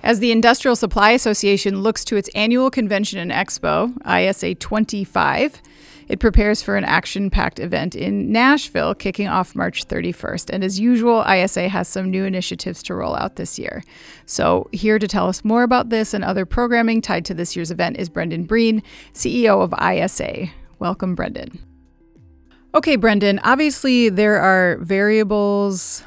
As the Industrial Supply Association looks to its annual convention and expo, ISA 25, it prepares for an action-packed event in Nashville kicking off March 31st. And as usual, ISA has some new initiatives to roll out this year. So here to tell us more about this and other programming tied to this year's event is Brendan Breen, CEO of ISA. Welcome, Brendan. Okay, Brendan, obviously there are variables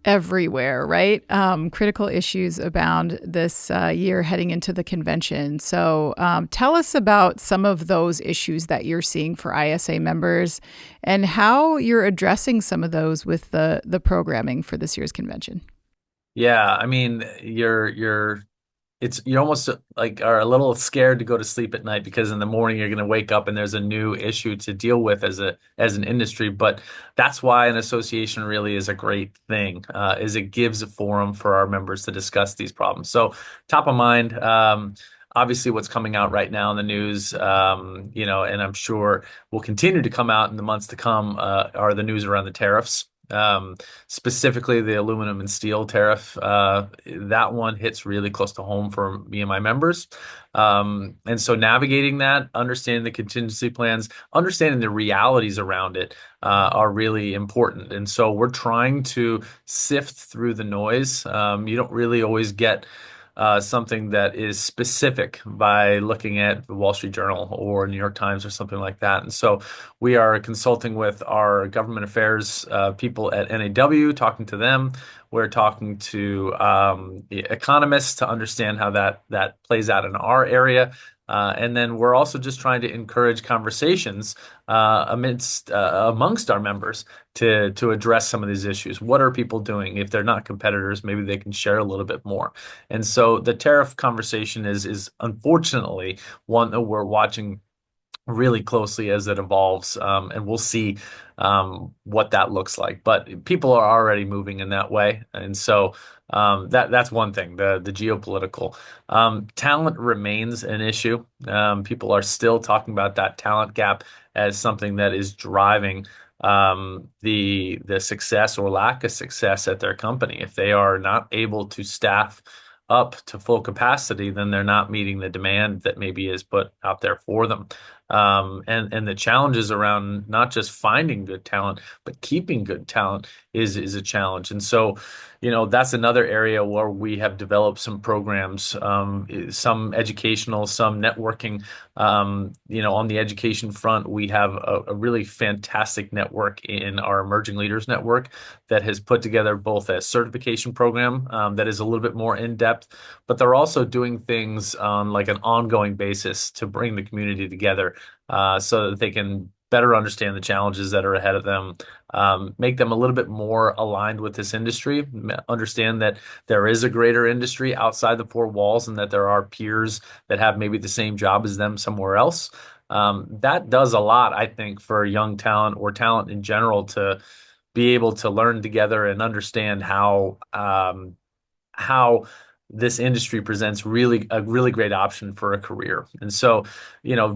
everywhere, right? Critical issues abound this year heading into the convention. So tell us about some of those issues that you're seeing for ISA members and how you're addressing some of those with the programming for this year's convention. Yeah, I mean, you're almost like are a little scared to go to sleep at night because in the morning you're going to wake up and there's a new issue to deal with as an industry. But that's why an association really is a great thing, is it gives a forum for our members to discuss these problems. So top of mind, obviously what's coming out right now in the news, and I'm sure will continue to come out in the months to come, are the news around the tariffs. Specifically the aluminum and steel tariff. That one hits really close to home for me and my members. And so navigating that, understanding the contingency plans, understanding the realities around it are really important. And so we're trying to sift through the noise. You don't really always get something that is specific by looking at the Wall Street Journal or New York Times or something like that. And so we are consulting with our government affairs people at NAW, talking to them. We're talking to economists to understand how that plays out in our area. And then we're also just trying to encourage conversations amongst our members to address some of these issues. What are people doing? If they're not competitors, maybe they can share a little bit more. And so the tariff conversation is unfortunately one that we're watching really closely as it evolves, and we'll see what that looks like. But people are already moving in that way, and so that's one thing. The geopolitical talent remains an issue. People are still talking about that talent gap as something that is driving the success or lack of success at their company. If they are not able to staff up to full capacity, then they're not meeting the demand that maybe is put out there for them. And the challenges around not just finding good talent, but keeping good talent is a challenge. And so, that's another area where we have developed some programs, some educational, some networking. On the education front, we have a really fantastic network in our Emerging Leaders Network that has put together both a certification program that is a little bit more in depth, but they're also doing things on like an ongoing basis to bring the community together so that they can better understand the challenges that are ahead of them, make them a little bit more aligned with this industry, understand that there is a greater industry outside the four walls and that there are peers that have maybe the same job as them somewhere else. That does a lot, I think, for young talent or talent in general to be able to learn together and understand how this industry presents a really great option for a career. And so,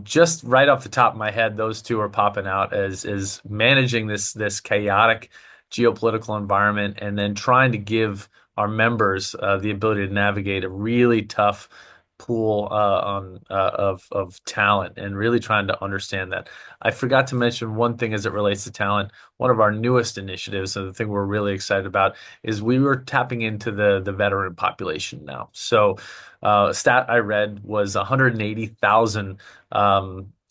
just right off the top of my head, those two are popping out as managing this chaotic geopolitical environment and then trying to give our members the ability to navigate a really tough pool of talent and really trying to understand that. I forgot to mention one thing as it relates to talent. One of our newest initiatives, and the thing we're really excited about, is we were tapping into the veteran population now. So, a stat I read was 180,000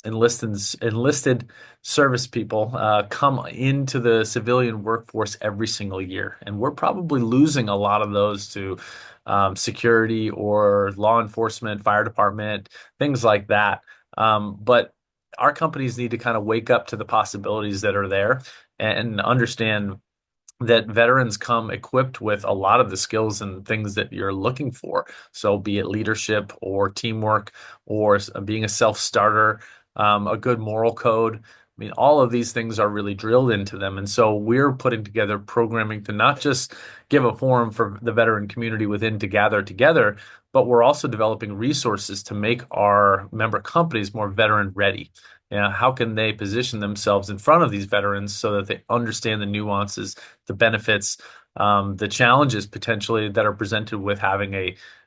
enlisted service people come into the civilian workforce every single year, and we're probably losing a lot of those to security or law enforcement, fire department, things like that. But our companies need to kind of wake up to the possibilities that are there and understand that veterans come equipped with a lot of the skills and things that you're looking for. So be it leadership or teamwork or being a self-starter, a good moral code. I mean, all of these things are really drilled into them. And so we're putting together programming to not just give a forum for the veteran community within to gather together, but we're also developing resources to make our member companies more veteran ready. How can they position themselves in front of these veterans so that they understand the nuances, the benefits, the challenges potentially that are presented with having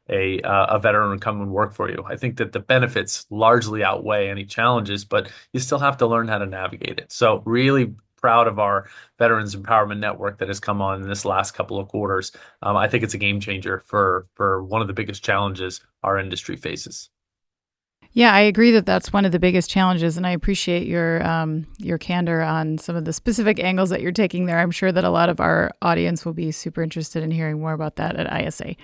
a veteran come and work for you. I think that the benefits largely outweigh any challenges, but you still have to learn how to navigate it. So really proud of our Veterans Empowerment Network that has come on in this last couple of quarters. I think it's a game changer for one of the biggest challenges our industry faces. Yeah, I agree that that's one of the biggest challenges, and I appreciate your candor on some of the specific angles that you're taking there. I'm sure that a lot of our audience will be super interested in hearing more about that at ISA.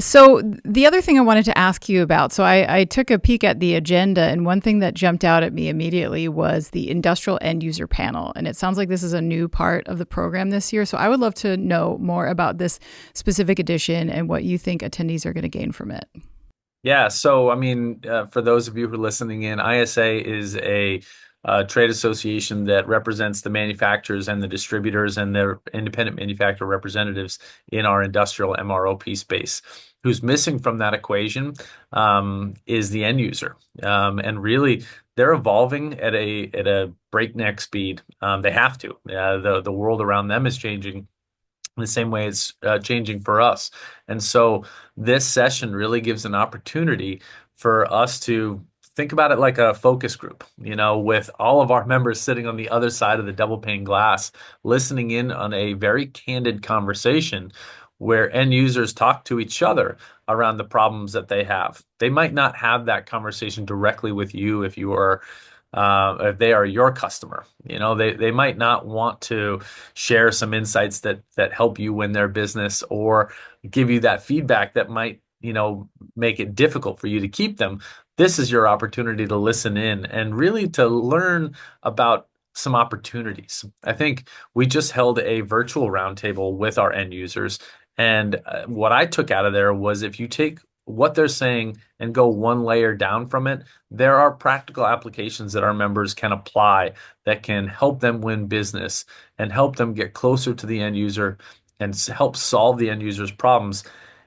So the other thing I wanted to ask you about, so I took a peek at the agenda, and one thing that jumped out at me immediately was the industrial end user panel. And it sounds like this is a new part of the program this year. So I would love to know more about this specific edition and what you think attendees are going to gain from it. Yeah, so I mean, for those of you who are listening in, ISA is a trade association that represents the manufacturers and the distributors and their independent manufacturer representatives in our industrial MROP space. Who's missing from that equation is the end user, and really they're evolving at a breakneck speed. They have to. The world around them is changing the same way it's changing for us. And so this session really gives an opportunity for us to think about it like a focus group, with all of our members sitting on the other side of the double pane glass, listening in on a very candid conversation where end users talk to each other around the problems that they have. They might not have that conversation directly with you if they are your customer. They might not want to share some insights that help you win their business or give you that feedback that might, make it difficult for you to keep them. This is your opportunity to listen in and really to learn about some opportunities. I think we just held a virtual roundtable with our end users. And what I took out of there was if you take what they're saying and go one layer down from it, there are practical applications that our members can apply that can help them win business and help them get closer to the end user and help solve the end user's problems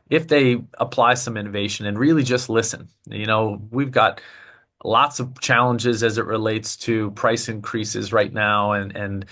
if they apply some innovation and really just listen. We've got lots of challenges as it relates to price increases right now and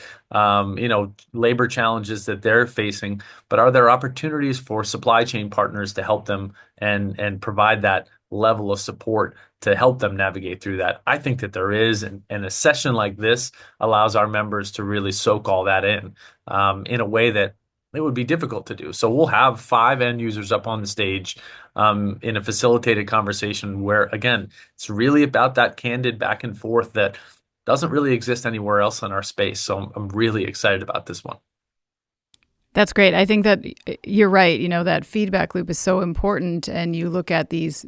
labor challenges that they're facing. But are there opportunities for supply chain partners to help them and provide that level of support to help them navigate through that? I think that there is, and a session like this allows our members to really soak all that in a way that it would be difficult to do. So we'll have 5 end users up on the stage in a facilitated conversation where, again, it's really about that candid back and forth that doesn't really exist anywhere else in our space. So I'm really excited about this one. That's great. I think that you're right. That feedback loop is so important. And you look at these,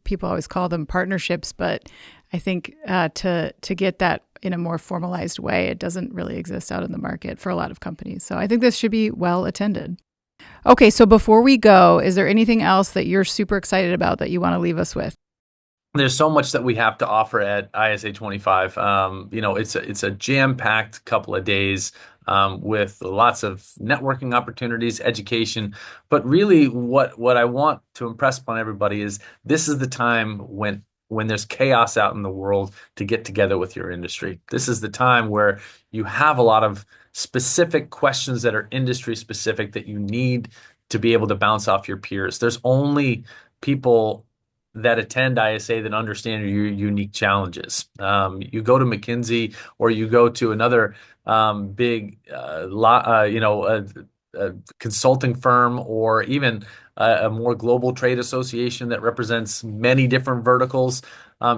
people always call them partnerships, but I think to get that in a more formalized way, it doesn't really exist out in the market for a lot of companies. So I think this should be well attended. Okay, so before we go, is there anything else that you're super excited about that you want to leave us with? There's so much that we have to offer at ISA 25. It's a jam-packed couple of days with lots of networking opportunities, education. But really, what I want to impress upon everybody is this is the time when there's chaos out in the world to get together with your industry. This is the time where you have a lot of specific questions that are industry specific that you need to be able to bounce off your peers. There's only people that attend ISA that understand your unique challenges. You go to McKinsey or you go to another big, a consulting firm or even a more global trade association that represents many different verticals.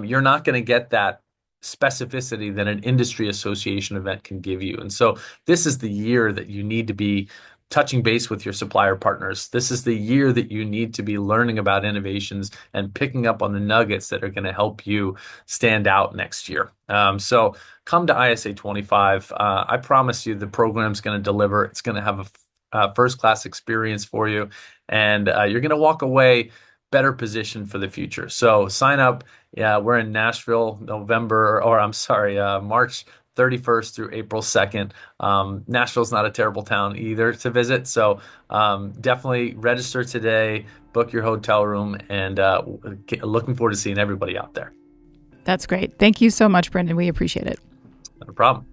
You're not going to get that specificity that an industry association event can give you. And so this is the year that you need to be touching base with your supplier partners. This is the year that you need to be learning about innovations and picking up on the nuggets that are going to help you stand out next year. So come to ISA 25. I promise you the program's going to deliver. It's going to have a first-class experience for you, and you're going to walk away better positioned for the future. So sign up. Yeah, we're in Nashville, March 31st through April 2nd. Nashville's not a terrible town either to visit. So definitely register today, book your hotel room, and looking forward to seeing everybody out there. That's great. Thank you so much, Brendan. We appreciate it. No problem.